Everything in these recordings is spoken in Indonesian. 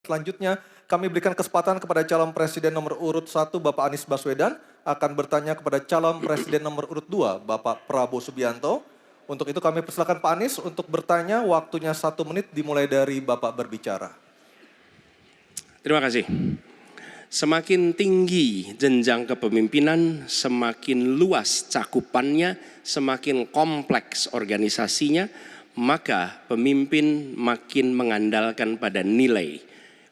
Selanjutnya, kami berikan kesempatan kepada calon presiden nomor urut 1, Bapak Anies Baswedan, akan bertanya kepada calon presiden nomor urut 2, Bapak Prabowo Subianto. Untuk itu kami persilakan Pak Anies untuk bertanya, waktunya 1 menit dimulai dari Bapak berbicara. Terima kasih. Semakin tinggi jenjang kepemimpinan, semakin luas cakupannya, semakin kompleks organisasinya, maka pemimpin makin mengandalkan pada nilai.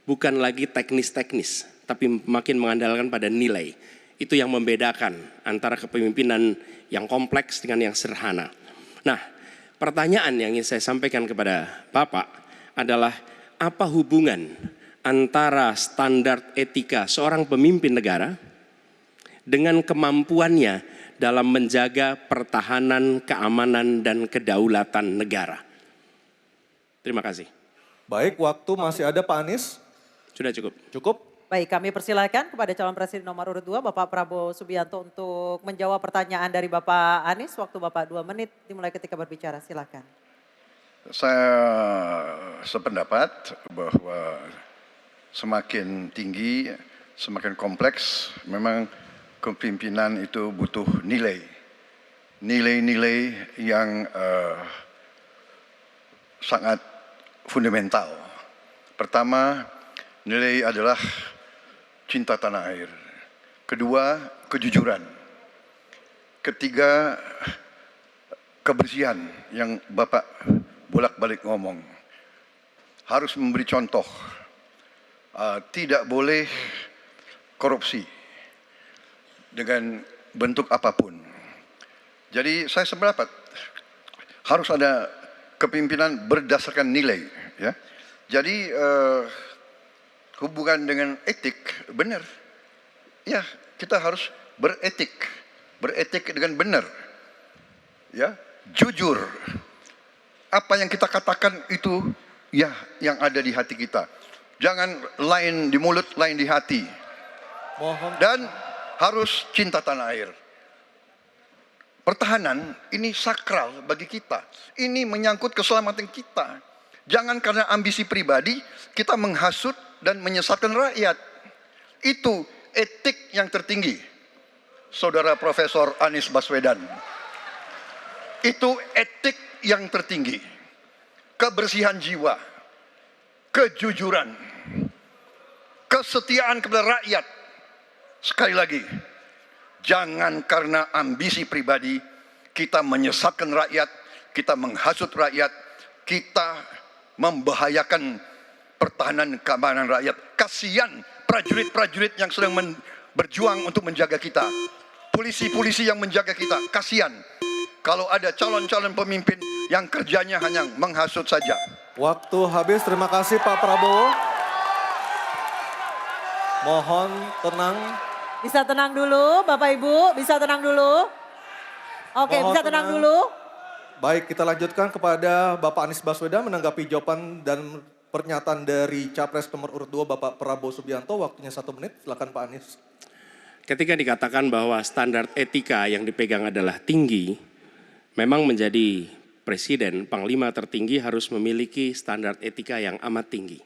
Bukan lagi teknis-teknis, tapi makin mengandalkan pada nilai. Itu yang membedakan antara kepemimpinan yang kompleks dengan yang sederhana. Nah, pertanyaan yang ingin saya sampaikan kepada Bapak adalah apa hubungan antara standar etika seorang pemimpin negara dengan kemampuannya dalam menjaga pertahanan, keamanan, dan kedaulatan negara. Terima kasih. Baik, waktu masih ada Pak Anies. Sudah cukup. Cukup? Baik, kami persilakan kepada calon presiden nomor urut 2, Bapak Prabowo Subianto untuk menjawab pertanyaan dari Bapak Anies. Waktu Bapak 2 menit dimulai ketika berbicara, silakan. Saya sependapat bahwa semakin tinggi, semakin kompleks, memang kepemimpinan itu butuh nilai. Nilai-nilai yang sangat fundamental. Pertama, nilai adalah cinta tanah air. Kedua, kejujuran. Ketiga, kebersihan yang Bapak bolak-balik ngomong. Harus memberi contoh. Tidak boleh korupsi dengan bentuk apapun. Jadi saya sependapat harus ada kepemimpinan berdasarkan nilai. Ya. Jadi hubungan dengan etik benar. Ya, kita harus beretik dengan benar. Ya, jujur. Apa yang kita katakan itu ya yang ada di hati kita. Jangan lain di mulut, lain di hati. Dan harus cinta tanah air. Pertahanan ini sakral bagi kita. Ini menyangkut keselamatan kita. Jangan karena ambisi pribadi kita menghasut dan menyesatkan rakyat. Itu etik yang tertinggi. Saudara Profesor Anies Baswedan. Itu etik yang tertinggi. Kebersihan jiwa. Kejujuran. Kesetiaan kepada rakyat. Sekali lagi, jangan karena ambisi pribadi kita menyesatkan rakyat, kita menghasut rakyat, kita membahayakan pertahanan keamanan rakyat. Kasihan prajurit-prajurit yang sedang berjuang untuk menjaga kita. Polisi-polisi yang menjaga kita, kasihan. Kalau ada calon-calon pemimpin yang kerjanya hanya menghasut saja. Waktu habis, terima kasih Pak Prabowo. Mohon tenang. Bisa tenang dulu, Bapak Ibu, bisa tenang dulu. Oke, Mohon bisa tenang dulu. Baik, kita lanjutkan kepada Bapak Anies Baswedan menanggapi jawaban dan pernyataan dari Capres nomor urut 2 Bapak Prabowo Subianto. Waktunya 1 menit, silakan Pak Anies. Ketika dikatakan bahwa standar etika yang dipegang adalah tinggi, memang menjadi presiden, panglima tertinggi harus memiliki standar etika yang amat tinggi.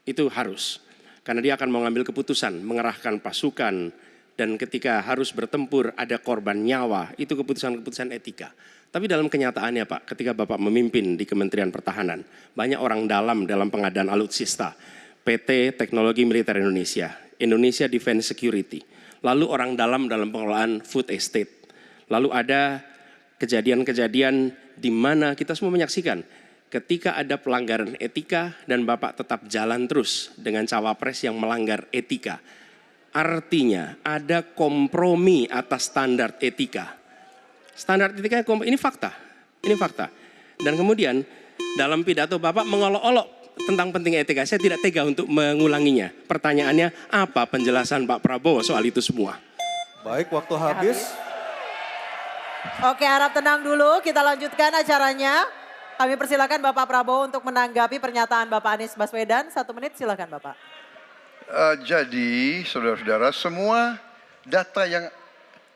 Itu harus, karena dia akan mengambil keputusan, mengerahkan pasukan, dan ketika harus bertempur ada korban nyawa, itu keputusan-keputusan etika. Tapi dalam kenyataannya Pak, ketika Bapak memimpin di Kementerian Pertahanan, banyak orang dalam pengadaan alutsista, PT Teknologi Militer Indonesia, Indonesia Defense Security, lalu orang dalam pengelolaan food estate, lalu ada kejadian-kejadian di mana kita semua menyaksikan ketika ada pelanggaran etika dan Bapak tetap jalan terus dengan cawapres yang melanggar etika. Artinya ada kompromi atas standar etika. Standar etika ini fakta, ini fakta. Dan kemudian dalam pidato Bapak mengolok-olok tentang pentingnya etika. Saya tidak tega untuk mengulanginya. Pertanyaannya, apa penjelasan Pak Prabowo soal itu semua? Baik, waktu habis. Oke, harap tenang dulu, kita lanjutkan acaranya. Kami persilakan Bapak Prabowo untuk menanggapi pernyataan Bapak Anies Baswedan. 1 menit, silakan Bapak. Jadi saudara-saudara, semua data yang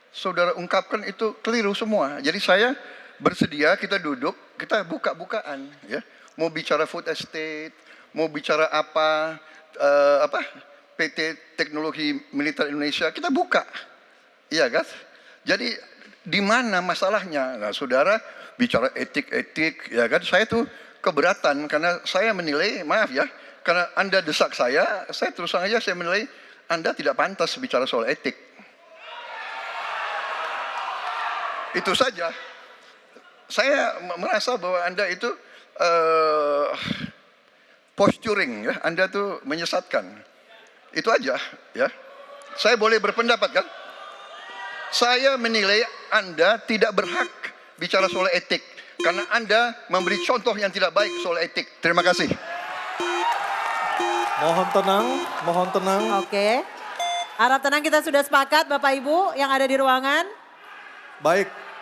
saudara ungkapkan itu keliru semua. Jadi saya bersedia kita duduk, kita buka-bukaan ya. Mau bicara food estate, mau bicara apa, PT Teknologi Militer Indonesia, kita buka. Iya kan? Jadi di mana masalahnya? Nah, saudara bicara etik-etik, ya kan? Saya tuh keberatan karena saya menilai, maaf ya, karena Anda desak saya terus terang aja saya menilai Anda tidak pantas bicara soal etik. Itu saja. Saya merasa bahwa Anda itu posturing, ya, Anda tuh menyesatkan. Itu aja, ya. Saya boleh berpendapat kan? Saya menilai Anda tidak berhak bicara soal etik karena Anda memberi contoh yang tidak baik soal etik. Terima kasih. Mohon tenang, mohon tenang. Oke. Harap tenang, kita sudah sepakat Bapak Ibu yang ada di ruangan. Baik,